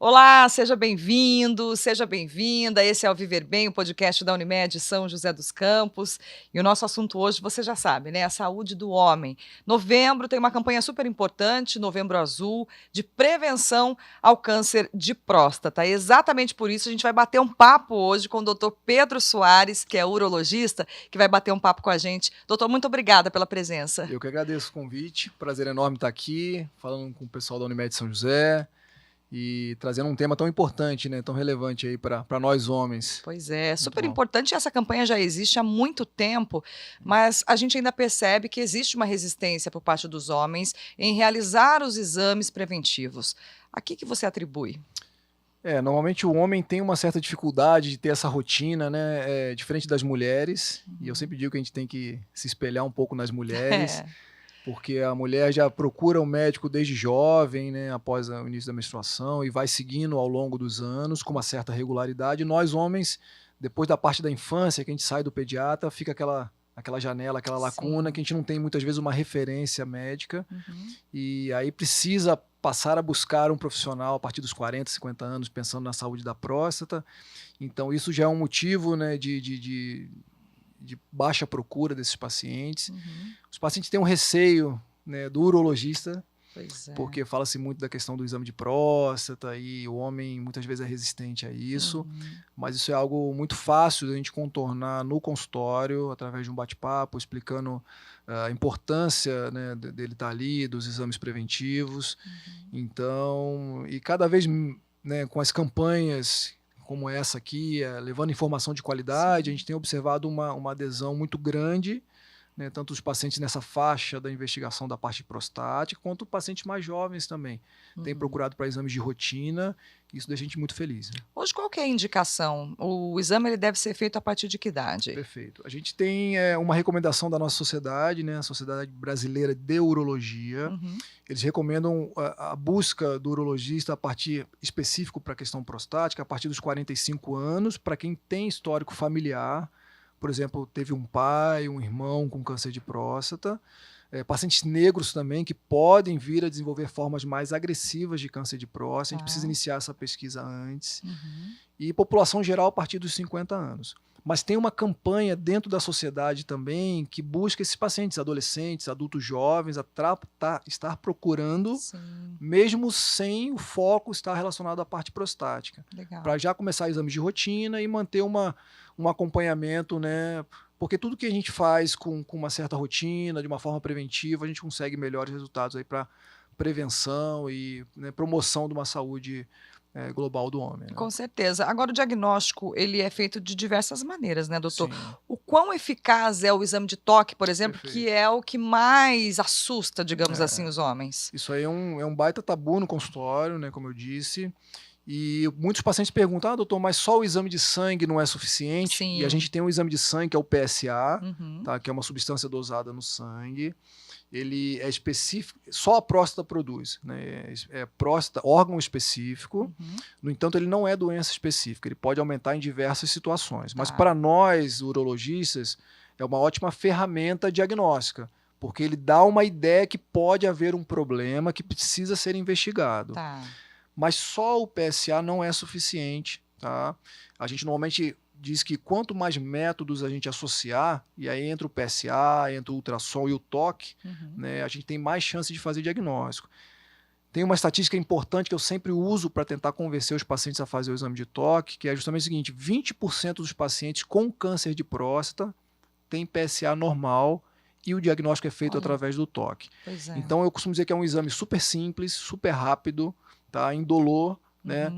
Olá, seja bem-vindo, seja bem-vinda. Esse é o Viver Bem, o podcast da Unimed São José dos Campos. E o nosso assunto hoje, você já sabe, né? A saúde do homem. Novembro tem uma campanha super importante, Novembro Azul, de prevenção ao câncer de próstata. Exatamente por isso a gente vai bater um papo hoje com o Dr. Pedro Soares, que é urologista, que vai bater um papo com a gente. Doutor, muito obrigada pela presença. Eu que agradeço o convite, prazer enorme estar aqui, falando com o pessoal da Unimed São José e trazendo um tema tão importante, né, tão relevante aí para nós homens. Pois é, Muito super bom. importante. Essa campanha já existe há muito tempo, mas a gente ainda percebe que existe uma resistência por parte dos homens em realizar os exames preventivos. A que você atribui? Normalmente o homem tem uma certa dificuldade de ter essa rotina, né, diferente das mulheres, e eu sempre digo que a gente tem que se espelhar um pouco nas mulheres, porque a mulher já procura um médico desde jovem, né, após o início da menstruação, e vai seguindo ao longo dos anos com uma certa regularidade. Nós homens, depois da parte da infância, que a gente sai do pediatra, fica aquela janela, aquela lacuna, Sim. que a gente não tem muitas vezes uma referência médica, e aí precisa passar a buscar um profissional a partir dos 40, 50 anos, pensando na saúde da próstata. Então isso já é um motivo, né, de baixa procura desses pacientes. Os pacientes têm um receio, né, do urologista, Pois é. porque fala-se muito da questão do exame de próstata e o homem muitas vezes é resistente a isso, mas isso é algo muito fácil de a gente contornar no consultório, através de um bate-papo, explicando a importância, né, dele estar ali, dos exames preventivos. Então, e cada vez, né, com as campanhas como essa aqui, levando informação de qualidade, a gente tem observado uma adesão muito grande, né, tanto os pacientes nessa faixa da investigação da parte prostática, quanto pacientes mais jovens também. Têm procurado para exames de rotina, isso deixa a gente muito feliz, né? Hoje, qual que é a indicação? O exame ele deve ser feito a partir de que idade? Perfeito. A gente tem uma recomendação da nossa sociedade, né, a Sociedade Brasileira de Urologia. Eles recomendam a busca do urologista a partir específico para a questão prostática, a partir dos 45 anos, para quem tem histórico familiar. Por exemplo, teve um pai, um irmão com câncer de próstata. Pacientes negros também, que podem vir a desenvolver formas mais agressivas de câncer de próstata. A gente precisa iniciar essa pesquisa antes. E população geral a partir dos 50 anos. Mas tem uma campanha dentro da sociedade também que busca esses pacientes, adolescentes, adultos jovens, a estar procurando, mesmo sem o foco estar relacionado à parte prostática. Para já começar exames de rotina e manter um acompanhamento, né? Porque tudo que a gente faz com uma certa rotina, de uma forma preventiva, a gente consegue melhores resultados aí para prevenção e, né, promoção de uma saúde global do homem, né? Com certeza. Agora, o diagnóstico ele é feito de diversas maneiras, né, doutor? Sim. O quão eficaz é o exame de toque, por exemplo, que Perfeito. é o que mais assusta, digamos assim, os homens? Isso aí é um baita tabu no consultório, né, como eu disse. E muitos pacientes perguntam, doutor, mas só o exame de sangue não é suficiente? Sim. E a gente tem um exame de sangue, que é o PSA, Uhum. tá, que é uma substância dosada no sangue. Ele é específico, só a próstata produz, né? É próstata, órgão específico. No entanto, ele não é doença específica, ele pode aumentar em diversas situações. Mas para nós, urologistas, é uma ótima ferramenta diagnóstica, porque ele dá uma ideia que pode haver um problema que precisa ser investigado. Mas só o PSA não é suficiente, tá? A gente normalmente diz que quanto mais métodos a gente associar, e aí entra o PSA, entra o ultrassom e o toque, né, a gente tem mais chance de fazer diagnóstico. Tem uma estatística importante que eu sempre uso para tentar convencer os pacientes a fazer o exame de toque, que é justamente o seguinte: 20% dos pacientes com câncer de próstata têm PSA normal e o diagnóstico é feito através do toque. Então eu costumo dizer que é um exame super simples, super rápido, tá, indolor, né?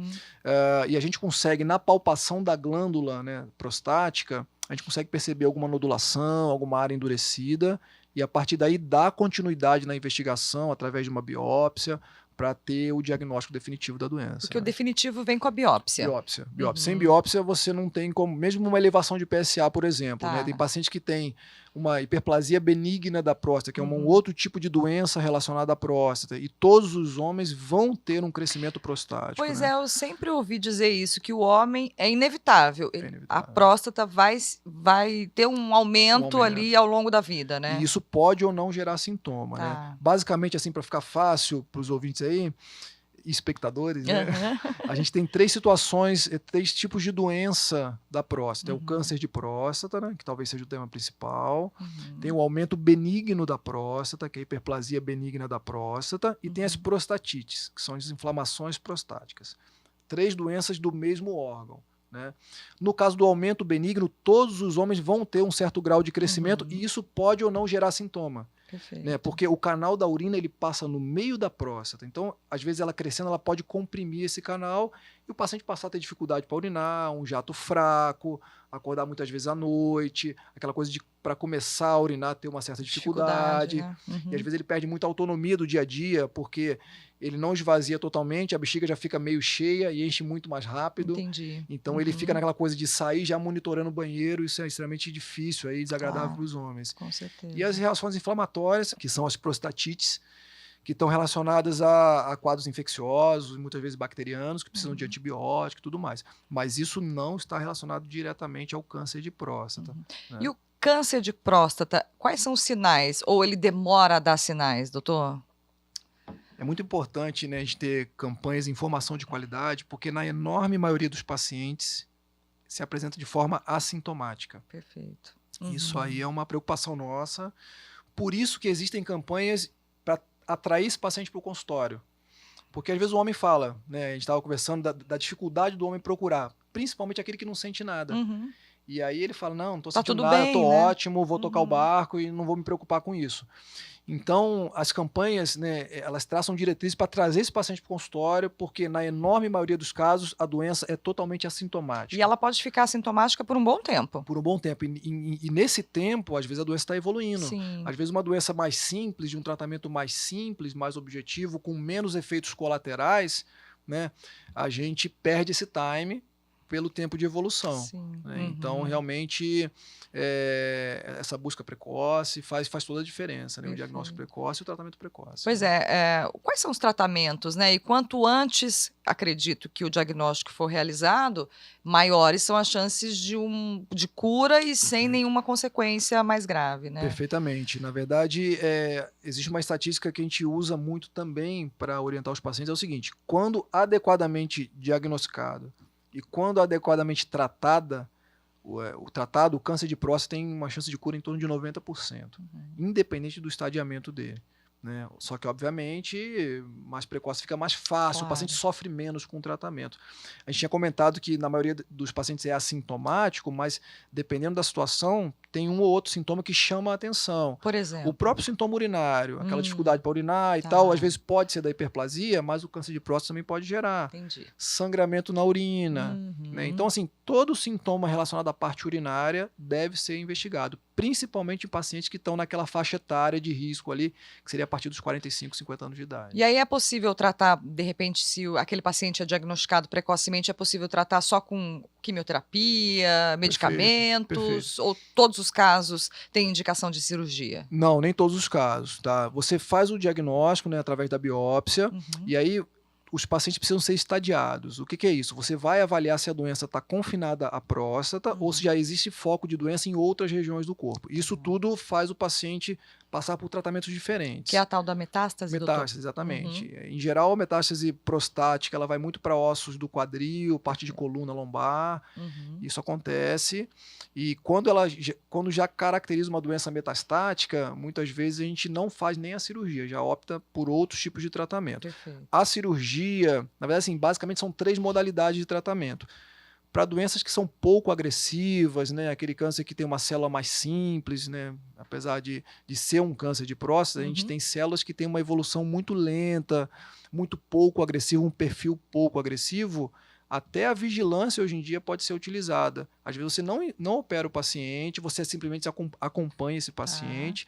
E a gente consegue, na palpação da glândula, né, prostática, a gente consegue perceber alguma nodulação, alguma área endurecida, e a partir daí dá continuidade na investigação através de uma biópsia para ter o diagnóstico definitivo da doença. Porque o definitivo vem com a biópsia. Biópsia. Sem biópsia você não tem como, mesmo uma elevação de PSA, por exemplo, né? Tem paciente que tem uma hiperplasia benigna da próstata, que é um outro tipo de doença relacionada à próstata, e todos os homens vão ter um crescimento prostático. Pois né? eu sempre ouvi dizer isso, que o homem é inevitável. A próstata vai ter um aumento ali ao longo da vida, né? E isso pode ou não gerar sintoma, né? Basicamente, assim, para ficar fácil para os ouvintes aí, espectadores, né? Aham. A gente tem 3 situações, 3 tipos de doença da próstata. É o Uhum. câncer de próstata, né, que talvez seja o tema principal. Tem Uhum. o aumento benigno da próstata, que é a hiperplasia benigna da próstata. E tem as Uhum. prostatites, que são as inflamações prostáticas. 3 doenças do mesmo órgão, né? No caso do aumento benigno, todos os homens vão ter um certo grau de crescimento Uhum. e isso pode ou não gerar sintoma. Perfeito. Né? Porque o canal da urina ele passa no meio da próstata. Então, às vezes, ela crescendo, ela pode comprimir esse canal e o paciente passar a ter dificuldade para urinar, um jato fraco, acordar muitas vezes à noite, aquela coisa de para começar a urinar ter uma certa dificuldade. Né? E às Uhum. vezes ele perde muita autonomia do dia a dia, porque ele não esvazia totalmente, a bexiga já fica meio cheia e enche muito mais rápido. Entendi. Então ele fica Uhum. naquela coisa de sair já monitorando o banheiro, isso é extremamente difícil, aí, desagradável Claro, para os homens. com certeza. E as reações inflamatórias, que são as prostatites, que estão relacionadas a quadros infecciosos, muitas vezes bacterianos, que precisam de Uhum. antibiótico e tudo mais. Mas isso não está relacionado diretamente ao câncer de próstata. Uhum. Né? E o câncer de próstata, quais são os sinais? Ou ele demora a dar sinais, doutor? É muito importante, né, a gente ter campanhas de informação de qualidade, porque na enorme maioria dos pacientes se apresenta de forma assintomática. Perfeito. Isso Uhum. aí é uma preocupação nossa. Por isso que existem campanhas para atrair esse paciente para o consultório. Porque às vezes o homem fala, né, a gente estava conversando da dificuldade do homem procurar, principalmente aquele que não sente nada. Uhum. E aí ele fala, não estou Tá sentindo tudo nada, bem, estou né? ótimo, vou tocar o Uhum. barco e não vou me preocupar com isso. Então, as campanhas, né, elas traçam diretrizes para trazer esse paciente para o consultório, porque na enorme maioria dos casos a doença é totalmente E assintomática. ela pode ficar sintomática por um bom tempo. Por um bom tempo. E nesse tempo, às vezes a doença está evoluindo. Sim. Às vezes uma doença mais simples, de um tratamento mais simples, mais objetivo, com menos efeitos colaterais, né, a gente perde esse time pelo tempo de evolução. Sim. Né? Uhum. Então, realmente, essa busca precoce faz toda a diferença, né? O diagnóstico Perfeito. precoce e o tratamento precoce. Pois é, quais são os tratamentos, né? E quanto antes, acredito que o diagnóstico for realizado, maiores são as chances de cura e sem Perfeito. nenhuma consequência mais grave, né? Perfeitamente. Na verdade, existe uma estatística que a gente usa muito também para orientar os pacientes, é o seguinte, quando adequadamente diagnosticado e quando adequadamente tratada, o câncer de próstata tem uma chance de cura em torno de 90%, independente do estadiamento dele. Né? Só que, obviamente, mais precoce fica mais fácil, o paciente sofre menos com o tratamento. A gente tinha comentado que na maioria dos pacientes é assintomático, mas dependendo da situação, tem um ou outro sintoma que chama a atenção. Por exemplo? O próprio sintoma urinário, aquela dificuldade para urinar e tal, às vezes pode ser da hiperplasia, mas o câncer de próstata também pode gerar. Entendi. Sangramento na urina. Né? Então, assim, todo sintoma relacionado à parte urinária deve ser investigado, principalmente em pacientes que estão naquela faixa etária de risco ali, que seria a partir dos 45, 50 anos de idade. E aí é possível tratar, de repente, se aquele paciente é diagnosticado precocemente, é possível tratar só com quimioterapia, medicamentos, perfeito. ou todos os casos têm indicação de cirurgia? Não, nem todos os casos, tá? Você faz o diagnóstico, né, através da biópsia, e aí os pacientes precisam ser estadiados. O que é isso? Você vai avaliar se a doença está confinada à próstata ou se já existe foco de doença em outras regiões do corpo. Isso tudo faz o paciente passar por tratamentos diferentes. Que é a tal da metástase, doutor? Metástase, exatamente. Em geral, a metástase prostática ela vai muito para ossos do quadril, parte de coluna lombar. Isso acontece. E quando já caracteriza uma doença metastática, muitas vezes a gente não faz nem a cirurgia, já opta por outros tipos de tratamento. Perfeito. A cirurgia, na verdade, assim, basicamente são 3 modalidades de tratamento. Para doenças que são pouco agressivas, né, aquele câncer que tem uma célula mais simples, né, apesar de ser um câncer de próstata, a gente tem células que têm uma evolução muito lenta, muito pouco agressiva, um perfil pouco agressivo, até a vigilância hoje em dia pode ser utilizada. Às vezes você não opera o paciente, você simplesmente acompanha esse paciente,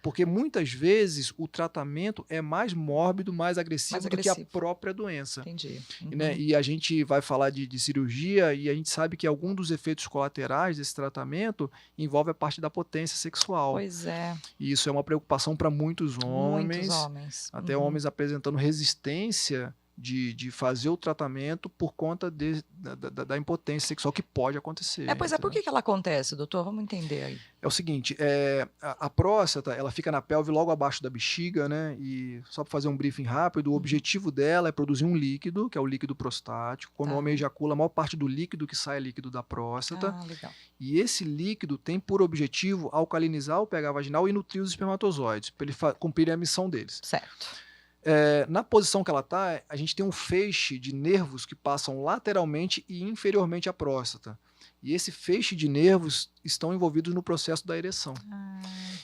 porque muitas vezes o tratamento é mais mórbido, mais agressivo do que a própria doença. Entendi. Né? E a gente vai falar de cirurgia e a gente sabe que algum dos efeitos colaterais desse tratamento envolve a parte da potência sexual. Pois é. E isso é uma preocupação para muitos homens. Muitos homens. Até homens apresentando resistência de fazer o tratamento por conta da impotência sexual que pode acontecer. Pois é, por que ela acontece, doutor? Vamos entender aí. É o seguinte, a próstata, ela fica na pelve logo abaixo da bexiga, né? E só para fazer um briefing rápido, o objetivo dela é produzir um líquido, que é o líquido prostático. Quando o homem ejacula, a maior parte do líquido que sai é líquido da próstata. Legal. E esse líquido tem por objetivo alcalinizar o pH vaginal e nutrir os espermatozoides, para eles cumprirem a missão deles. Certo. Na posição que ela está, a gente tem um feixe de nervos que passam lateralmente e inferiormente à próstata. E esse feixe de nervos estão envolvidos no processo da ereção.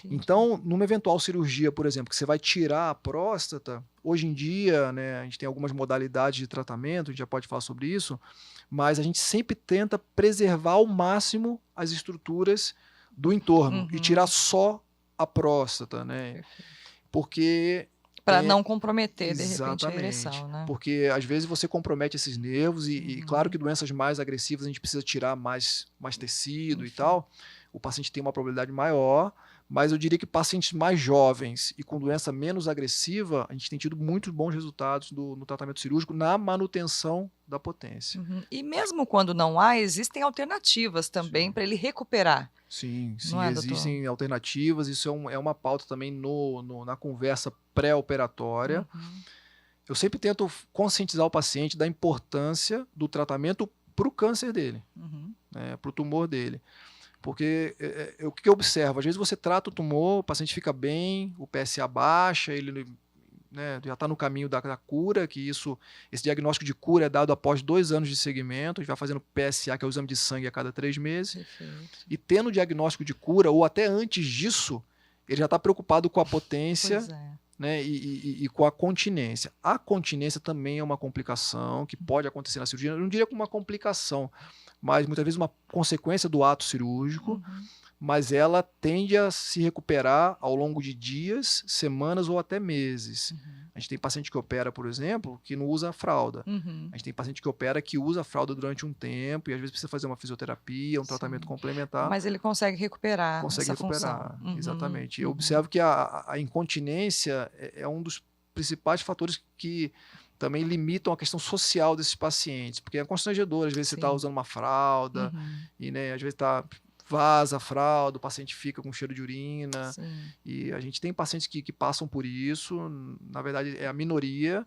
Então, numa eventual cirurgia, por exemplo, que você vai tirar a próstata, hoje em dia, né, a gente tem algumas modalidades de tratamento, a gente já pode falar sobre isso, mas a gente sempre tenta preservar ao máximo as estruturas do entorno e tirar só a próstata, né? Porque para não comprometer, de repente, a ereção, né? Porque às vezes você compromete esses nervos e claro que doenças mais agressivas a gente precisa tirar mais tecido e tal. O paciente tem uma probabilidade maior, mas eu diria que pacientes mais jovens e com doença menos agressiva, a gente tem tido muito bons resultados no tratamento cirúrgico na manutenção da potência. E mesmo quando não há, existem alternativas também para ele recuperar. Sim, Doutor? Existem alternativas, isso é uma pauta também na conversa pré-operatória. Eu sempre tento conscientizar o paciente da importância do tratamento para o câncer dele, né, para o tumor dele. Porque o que eu observo? Às vezes você trata o tumor, o paciente fica bem, o PSA baixa, ele, né, já está no caminho da cura, que esse diagnóstico de cura é dado após 2 anos de segmento, a gente vai fazendo PSA, que é o exame de sangue a cada 3 meses. Perfeito. E tendo o diagnóstico de cura, ou até antes disso, ele já está preocupado com a potência, né, e com a continência. A continência também é uma complicação que pode acontecer na cirurgia. Eu não diria como uma complicação, mas muitas vezes uma consequência do ato cirúrgico, mas ela tende a se recuperar ao longo de dias, semanas ou até meses. A gente tem paciente que opera, por exemplo, que não usa fralda. A gente tem paciente que opera que usa fralda durante um tempo e às vezes precisa fazer uma fisioterapia, um tratamento complementar. Mas ele consegue recuperar essa recuperar, função. Exatamente. Eu observo que a incontinência é um dos principais fatores que também limitam a questão social desses pacientes, porque é constrangedor, às vezes você está usando uma fralda e, né, às vezes vaza a fralda, o paciente fica com cheiro de urina, e a gente tem pacientes que passam por isso, na verdade é a minoria,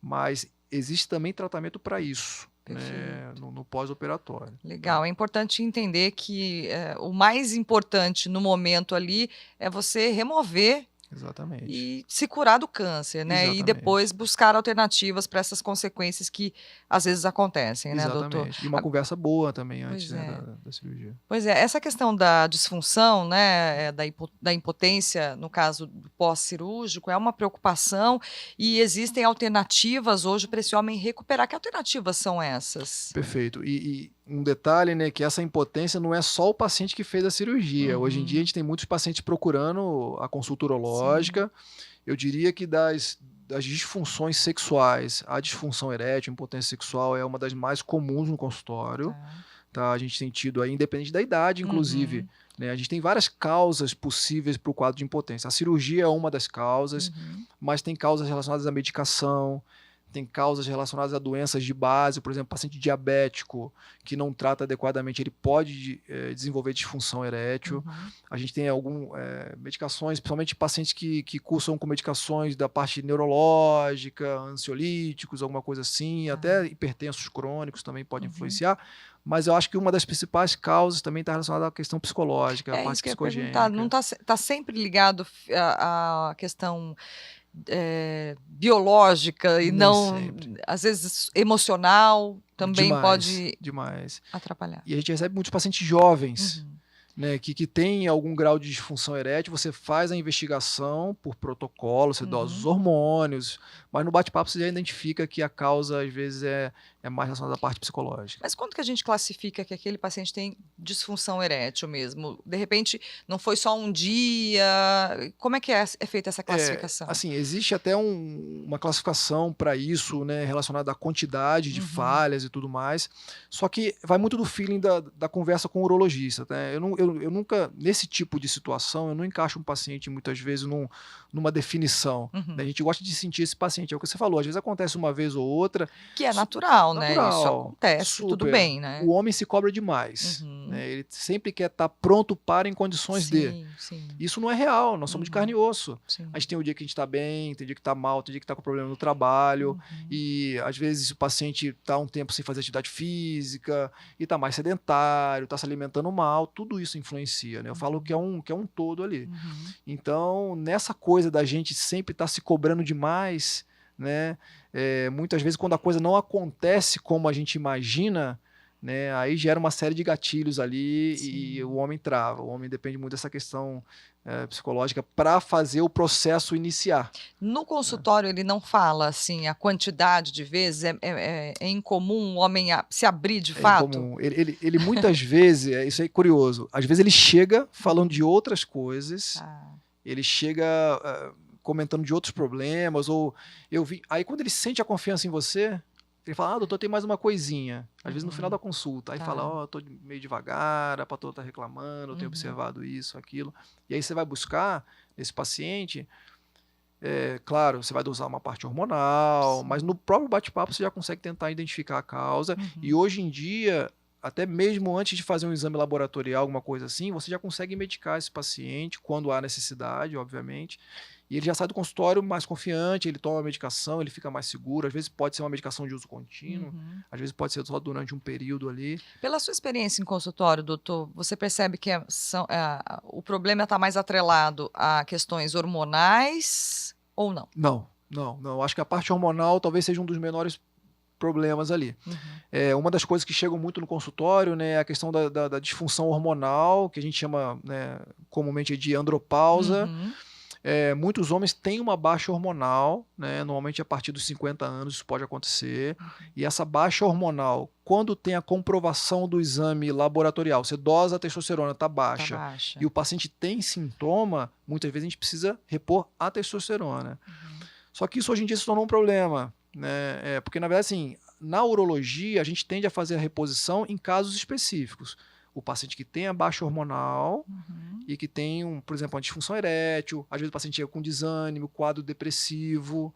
mas existe também tratamento para isso, né, no pós-operatório. Legal, é importante entender que o mais importante no momento ali é você remover e se curar do câncer, né? E depois buscar alternativas para essas consequências que às vezes acontecem, né, doutor? E uma conversa boa também antes, né, da cirurgia. Pois é, essa questão da disfunção, né, da impotência, no caso do pós-cirúrgico, é uma preocupação e existem alternativas hoje para esse homem recuperar. Que alternativas são essas? Perfeito. E um detalhe, né, que essa impotência não é só o paciente que fez a cirurgia. Hoje em dia a gente tem muitos pacientes procurando a consulta urológica. Eu diria que das disfunções sexuais, a disfunção erétil, impotência sexual é uma das mais comuns no consultório. Tá? A gente tem tido aí, independente da idade, inclusive, né, a gente tem várias causas possíveis para o quadro de impotência. A cirurgia é uma das causas, mas tem causas relacionadas à medicação, tem causas relacionadas a doenças de base, por exemplo, paciente diabético que não trata adequadamente, ele pode desenvolver disfunção erétil. A gente tem medicações, principalmente pacientes que cursam com medicações da parte neurológica, ansiolíticos, alguma coisa assim, até hipertensos crônicos também podem influenciar. Mas eu acho que uma das principais causas também está relacionada à questão psicológica, a parte psicogênica. Não está sempre ligado à questão biológica e não, às vezes, emocional, também pode atrapalhar. E a gente recebe muitos pacientes jovens, né, que têm algum grau de disfunção erétil, você faz a investigação por protocolo, você dosa os hormônios, mas no bate-papo você já identifica que a causa, às vezes, é é mais relacionado à parte psicológica. Mas quando que a gente classifica que aquele paciente tem disfunção erétil mesmo? De repente, não foi só um dia? Como é que é feita essa classificação? Assim, existe até uma classificação para isso, né, relacionada à quantidade de falhas e tudo mais, só que vai muito do feeling da conversa com o urologista, né? Eu nunca, nesse tipo de situação, eu não encaixo um paciente muitas vezes numa definição, né? A gente gosta de sentir esse paciente, é o que você falou, às vezes acontece uma vez ou outra. Que é natural, né? Isso Natural, acontece, tudo super. bem, né? O homem se cobra demais, né? Ele sempre quer estar pronto para em condições de. Sim. Isso não é real, nós somos de carne e osso. Sim. A gente tem o dia que a gente está bem, tem dia que está mal, tem dia que está com problema no trabalho, e às vezes o paciente está um tempo sem fazer atividade física, e está mais sedentário, está se alimentando mal, tudo isso influencia, né? Eu falo que é um todo ali. Então, nessa coisa da gente sempre estar se cobrando demais, né? Muitas vezes quando a coisa não acontece como a gente imagina, né, aí gera uma série de gatilhos ali. Sim. E o homem trava. O homem depende muito dessa questão psicológica para fazer o processo iniciar. No consultório ele não fala assim a quantidade de vezes? É incomum o homem se abrir de fato? Incomum. Ele muitas vezes, isso aí é curioso, às vezes ele chega falando de outras coisas, ele chega comentando de outros problemas, ou aí quando ele sente a confiança em você, ele fala, doutor, tem mais uma coisinha. Às vezes no final da consulta. Aí fala, tô meio devagar, a patroa tá reclamando, eu tenho observado isso, aquilo. E aí você vai buscar esse paciente, claro, você vai dosar uma parte hormonal, mas no próprio bate-papo você já consegue tentar identificar a causa. E hoje em dia, até mesmo antes de fazer um exame laboratorial, alguma coisa assim, você já consegue medicar esse paciente, quando há necessidade, obviamente. E ele já sai do consultório mais confiante, ele toma a medicação, ele fica mais seguro. Às vezes pode ser uma medicação de uso contínuo, às vezes pode ser só durante um período ali. Pela sua experiência em consultório, doutor, você percebe que o problema está mais atrelado a questões hormonais ou não? Não. Acho que a parte hormonal talvez seja um dos menores problemas ali. Uma das coisas que chegam muito no consultório, né, é a questão da disfunção hormonal, que a gente chama, né, comumente de andropausa. Muitos homens têm uma baixa hormonal, né? Normalmente a partir dos 50 anos isso pode acontecer. E essa baixa hormonal, quando tem a comprovação do exame laboratorial, você dosa a testosterona, está baixa, e o paciente tem sintoma, muitas vezes a gente precisa repor a testosterona. Só que isso hoje em dia se tornou um problema, né? Porque, na verdade, assim, na urologia, a gente tende a fazer a reposição em casos específicos. O paciente que tem a baixa hormonal e que tem, por exemplo, uma disfunção erétil, às vezes o paciente chega com desânimo, quadro depressivo,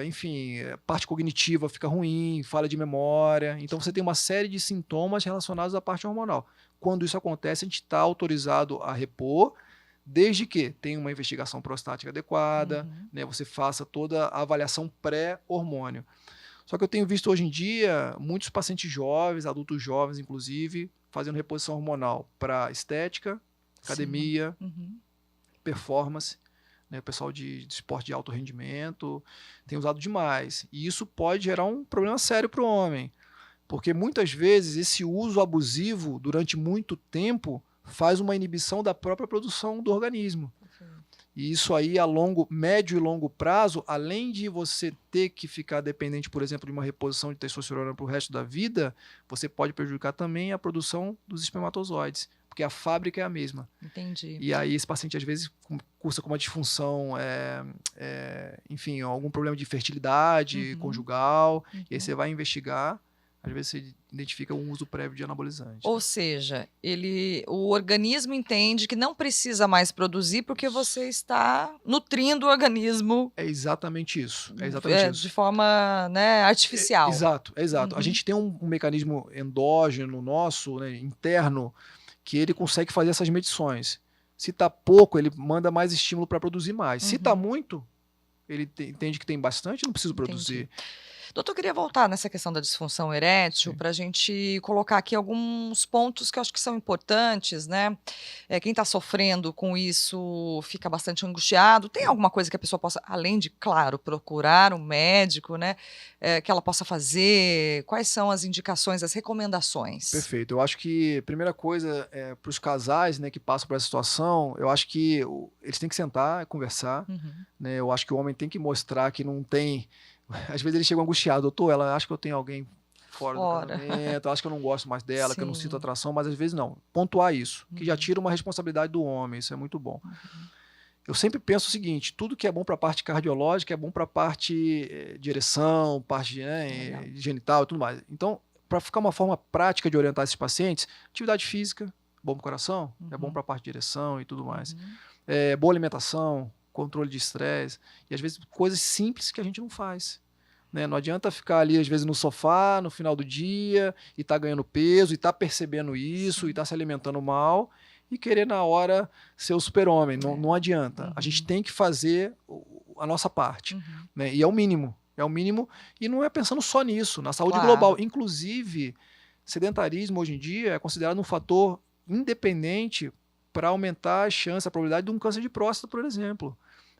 enfim, parte cognitiva fica ruim, falha de memória. Então você tem uma série de sintomas relacionados à parte hormonal. Quando isso acontece, a gente está autorizado a repor, desde que tenha uma investigação prostática adequada, né, você faça toda a avaliação pré-hormônio. Só que eu tenho visto hoje em dia muitos pacientes jovens, adultos jovens inclusive, fazendo reposição hormonal para estética, academia, performance, né, o pessoal de esporte de alto rendimento tem usado demais. E isso pode gerar um problema sério para o homem, porque muitas vezes esse uso abusivo durante muito tempo faz uma inibição da própria produção do organismo. E isso aí a médio e longo prazo, além de você ter que ficar dependente, por exemplo, de uma reposição de testosterona para o resto da vida, você pode prejudicar também a produção dos espermatozoides, porque a fábrica é a mesma. Entendi. E aí esse paciente às vezes cursa com uma disfunção, enfim, algum problema de fertilidade conjugal, e aí você vai investigar, às vezes você identifica um uso prévio de anabolizante. Ou seja, o organismo entende que não precisa mais produzir porque você está nutrindo o organismo. É exatamente isso. De forma, né, artificial. Exato. A gente tem um mecanismo endógeno nosso, né, interno, que ele consegue fazer essas medições. Se está pouco, ele manda mais estímulo para produzir mais. Se está muito, ele entende que tem bastante, não precisa produzir. Doutor, eu queria voltar nessa questão da disfunção erétil para a gente colocar aqui alguns pontos que eu acho que são importantes, né? Quem está sofrendo com isso fica bastante angustiado. Tem alguma coisa que a pessoa possa, além de, claro, procurar um médico, né? Que ela possa fazer? Quais são as indicações, as recomendações? Perfeito. Eu acho que a primeira coisa para os casais, né, que passam por essa situação, eu acho que eles têm que sentar e conversar. Né? Eu acho que o homem tem que mostrar que não tem... Às vezes ele chega angustiado, doutor, ela acha que eu tenho alguém fora do Fora. casamento, acho que eu não gosto mais dela, que eu não Sim. sinto atração, mas às vezes não. Pontuar isso, que já tira uma responsabilidade do homem, isso é muito bom. Eu sempre penso o seguinte, tudo que é bom para a parte cardiológica é bom para a parte de ereção, parte Legal. genital e tudo mais. Então, para ficar uma forma prática de orientar esses pacientes, atividade física, bom para o coração, é bom para a parte de ereção e tudo mais. Boa alimentação, controle de estresse, e às vezes coisas simples que a gente não faz. Né? Não adianta ficar ali, às vezes, no sofá, no final do dia, e tá ganhando peso, e tá percebendo isso, e tá se alimentando mal, e querer na hora ser o super-homem. Não adianta. A gente tem que fazer a nossa parte. Né? E é o mínimo. É o mínimo, e não é pensando só nisso, na saúde global. Inclusive, sedentarismo hoje em dia é considerado um fator independente para aumentar a chance, a probabilidade de um câncer de próstata, por exemplo.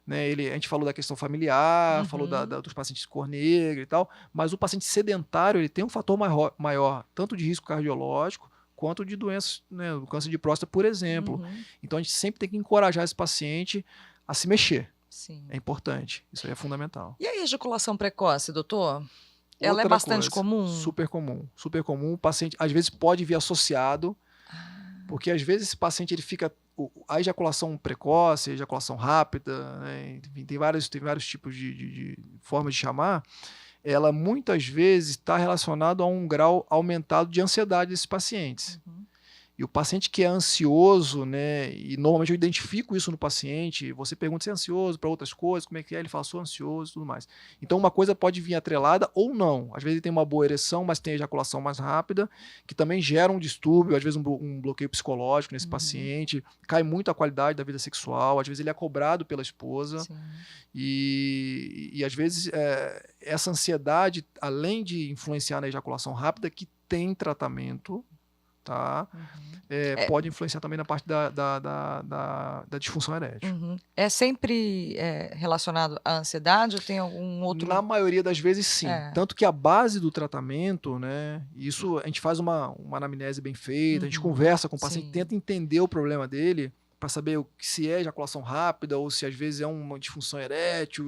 Né, a gente falou da questão familiar, falou dos pacientes de cor negra e tal, mas o paciente sedentário ele tem um fator maior tanto de risco cardiológico quanto de doenças, né, do câncer de próstata, por exemplo. Então a gente sempre tem que encorajar esse paciente a se mexer. Sim. É importante, isso aí é fundamental. E a ejaculação precoce, doutor? Ela é bastante comum? Super comum, super comum. O paciente às vezes pode vir associado, porque às vezes esse paciente ele fica a ejaculação precoce, a ejaculação rápida, né? Enfim, tem vários tipos de formas de chamar, ela muitas vezes está relacionada a um grau aumentado de ansiedade desses pacientes. E o paciente que é ansioso, né, e normalmente eu identifico isso no paciente, você pergunta se é ansioso para outras coisas, como é que é, ele fala, sou ansioso e tudo mais. Então uma coisa pode vir atrelada ou não. Às vezes ele tem uma boa ereção, mas tem ejaculação mais rápida, que também gera um distúrbio, às vezes um bloqueio psicológico nesse paciente, cai muito a qualidade da vida sexual, às vezes ele é cobrado pela esposa, e às vezes essa ansiedade, além de influenciar na ejaculação rápida, que tem tratamento, tá? Pode influenciar também na parte da disfunção erétil. É sempre relacionado à ansiedade ou tem algum outro? Na maioria das vezes, sim. Tanto que a base do tratamento, né? Isso a gente faz uma anamnese bem feita, a gente conversa com o paciente, tenta entender o problema dele para saber se é ejaculação rápida ou se às vezes é uma disfunção erétil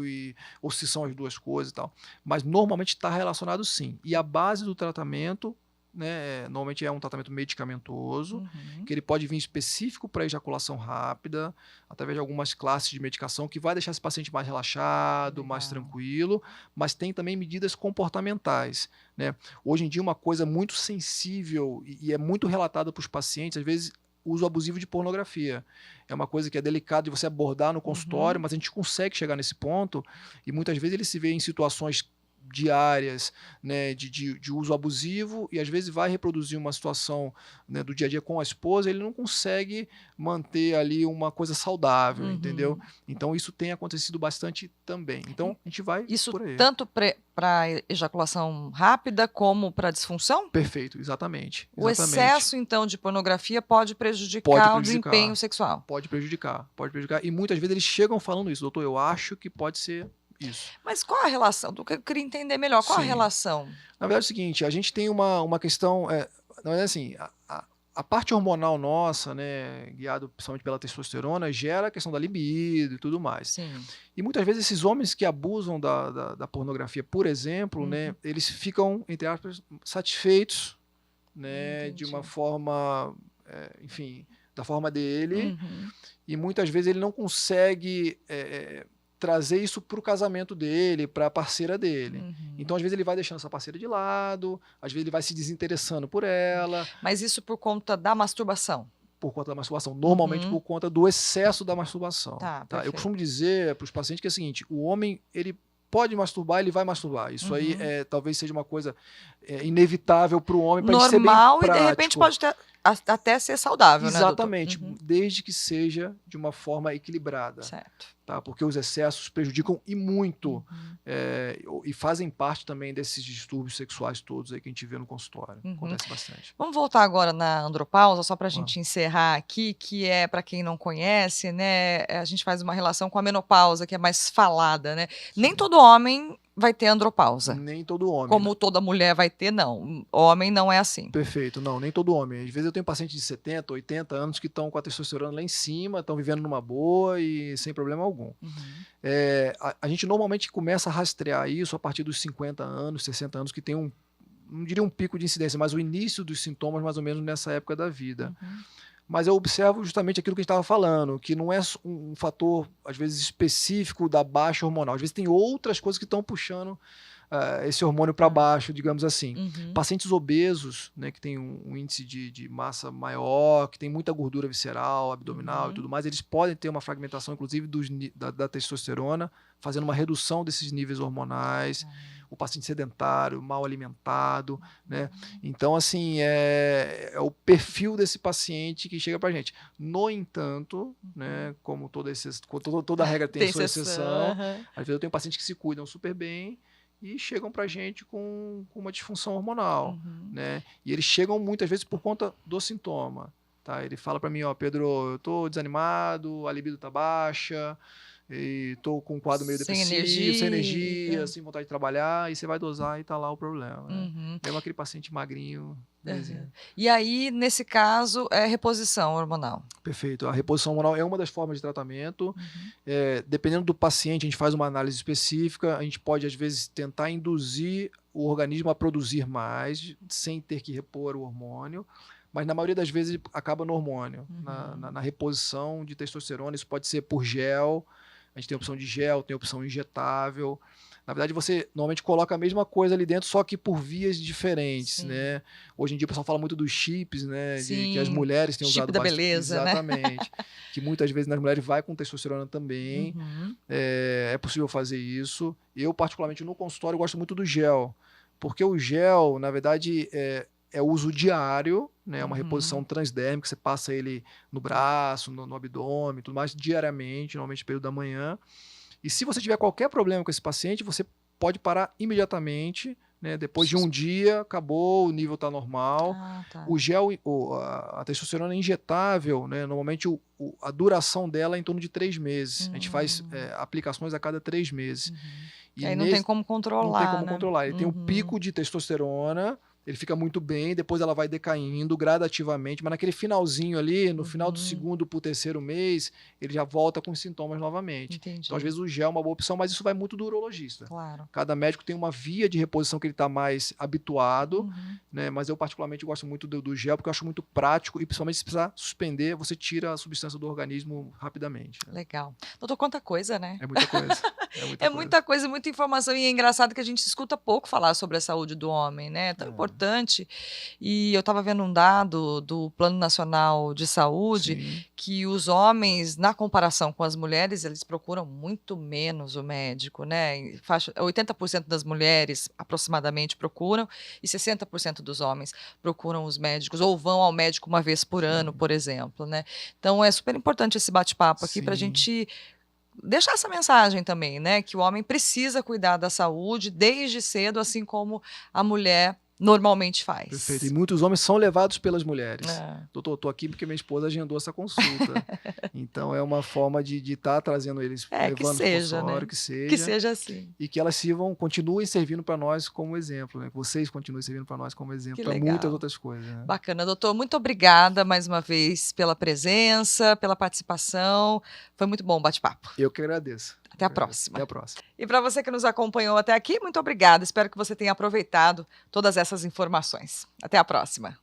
ou se são as duas coisas e tal. Mas normalmente está relacionado, sim. E a base do tratamento, né, normalmente é um tratamento medicamentoso, que ele pode vir específico para ejaculação rápida, através de algumas classes de medicação, que vai deixar esse paciente mais relaxado, mais tranquilo, mas tem também medidas comportamentais. Né? Hoje em dia, uma coisa muito sensível e é muito relatada para os pacientes, às vezes, o uso abusivo de pornografia. É uma coisa que é delicada de você abordar no consultório, mas a gente consegue chegar nesse ponto, e muitas vezes ele se vê em situações diárias, né, de uso abusivo, e às vezes vai reproduzir uma situação, né, do dia a dia com a esposa, ele não consegue manter ali uma coisa saudável, entendeu? Então isso tem acontecido bastante também. Então a gente vai isso por aí. Tanto para ejaculação rápida como para disfunção? Perfeito, exatamente. O excesso, então, de pornografia pode prejudicar o desempenho sexual? Pode prejudicar. E muitas vezes eles chegam falando isso, doutor, eu acho que pode ser isso. Mas qual a relação? Eu queria entender melhor. Qual a relação? Na verdade é o seguinte, a gente tem uma questão, na verdade assim, a parte hormonal nossa, né, guiado principalmente pela testosterona, gera a questão da libido e tudo mais. Sim. E muitas vezes esses homens que abusam da pornografia, por exemplo, né, eles ficam, entre aspas, satisfeitos, né, de uma forma, enfim, da forma dele, e muitas vezes ele não consegue trazer isso para o casamento dele, para a parceira dele. Então, às vezes, ele vai deixando essa parceira de lado, às vezes ele vai se desinteressando por ela. Mas isso por conta da masturbação? Por conta da masturbação. Normalmente por conta do excesso da masturbação. Tá? Eu costumo dizer para os pacientes que é o seguinte, o homem, ele pode masturbar, ele vai masturbar. Isso aí talvez seja uma coisa inevitável para o homem, para a gente ser bem prático. Normal, e de repente pode até ser saudável, exatamente, né, desde que seja de uma forma equilibrada. Certo. Tá? Porque os excessos prejudicam e muito, e fazem parte também desses distúrbios sexuais todos aí que a gente vê no consultório. Acontece bastante. Vamos voltar agora na andropausa, só para a gente encerrar aqui, que é, para quem não conhece, né, a gente faz uma relação com a menopausa, que é mais falada, né? Nem todo homem vai ter andropausa. Nem todo homem. Como toda mulher vai ter, não. Homem não é assim. Perfeito, não, nem todo homem. Às vezes eu tenho pacientes de 70, 80 anos que estão com a testosterona lá em cima, estão vivendo numa boa e sem problema algum. A gente normalmente começa a rastrear isso a partir dos 50 anos, 60 anos, que tem não diria um pico de incidência, mas o início dos sintomas mais ou menos nessa época da vida. Mas eu observo justamente aquilo que a gente estava falando, que não é um fator, às vezes, específico da baixa hormonal. Às vezes tem outras coisas que estão puxando esse hormônio para baixo, digamos assim. Pacientes obesos, né, que tem um índice de massa maior, que tem muita gordura visceral, abdominal e tudo mais, eles podem ter uma fragmentação, inclusive, da testosterona, fazendo uma redução desses níveis hormonais. O paciente sedentário, mal alimentado, né? Então, assim, é o perfil desse paciente que chega pra gente. No entanto, né, como toda regra tem sua exceção, às vezes eu tenho pacientes que se cuidam super bem e chegam pra gente com uma disfunção hormonal, né? E eles chegam muitas vezes por conta do sintoma, tá? Ele fala pra mim, ó, Pedro, eu tô desanimado, a libido tá baixa, e tô com um quadro meio depressivo, sem energia, sem vontade de trabalhar, e você vai dosar e tá lá o problema. Né? Mesmo aquele paciente magrinho. E aí, nesse caso, é reposição hormonal. Perfeito. A reposição hormonal é uma das formas de tratamento. Dependendo do paciente, a gente faz uma análise específica, a gente pode, às vezes, tentar induzir o organismo a produzir mais, sem ter que repor o hormônio. Mas na maioria das vezes acaba no hormônio, na reposição de testosterona. Isso pode ser por gel. A gente tem a opção de gel, tem a opção injetável. Na verdade, você normalmente coloca a mesma coisa ali dentro, só que por vias diferentes, né? Hoje em dia o pessoal fala muito dos chips, né? Que as mulheres têm usado bastante. Chip da beleza, exatamente. Né? Que muitas vezes nas mulheres vai com testosterona também. É possível fazer isso. Eu, particularmente, no consultório, gosto muito do gel. Porque o gel, na verdade, é uso diário, né? Uma reposição transdérmica, você passa ele no braço, no abdômen, tudo mais, diariamente, normalmente no período da manhã. E se você tiver qualquer problema com esse paciente, você pode parar imediatamente, né? Depois de um dia, acabou, o nível está normal. O gel, a testosterona injetável, né? Normalmente a duração dela é em torno de 3 meses. A gente faz aplicações a cada 3 meses. E aí não tem como controlar. Não tem como controlar. Ele tem um pico de testosterona, ele fica muito bem, depois ela vai decaindo gradativamente, mas naquele finalzinho ali, no final do segundo para o terceiro mês, ele já volta com os sintomas novamente. Entendi. Então, às vezes, o gel é uma boa opção, mas isso vai muito do urologista. Claro. Cada médico tem uma via de reposição que ele está mais habituado, né? Mas eu, particularmente, gosto muito do gel, porque eu acho muito prático e, principalmente, se precisar suspender, você tira a substância do organismo rapidamente. Né? Legal. Doutor, quanta coisa, né? É muita coisa. Muita coisa, muita informação, e é engraçado que a gente escuta pouco falar sobre a saúde do homem, né? É tão importante. E eu estava vendo um dado do Plano Nacional de Saúde que os homens, na comparação com as mulheres, eles procuram muito menos o médico, né? 80% das mulheres, aproximadamente, procuram, e 60% dos homens procuram os médicos, ou vão ao médico uma vez por ano, por exemplo, né? Então, é super importante esse bate-papo aqui para a gente deixar essa mensagem também, né? Que o homem precisa cuidar da saúde desde cedo, assim como a mulher normalmente faz. Perfeito. E muitos homens são levados pelas mulheres. Doutor, estou aqui porque minha esposa agendou essa consulta. Então, é uma forma de estar trazendo eles, levando que seja, pro consultório, né? Que seja assim. E que elas continuem servindo para nós como exemplo, né? Que vocês continuem servindo para nós como exemplo, para muitas outras coisas. Né? Bacana, doutor. Muito obrigada mais uma vez pela presença, pela participação. Foi muito bom o bate-papo. Eu que agradeço. Até a próxima. Até a próxima. E para você que nos acompanhou até aqui, muito obrigada. Espero que você tenha aproveitado todas essas informações. Até a próxima.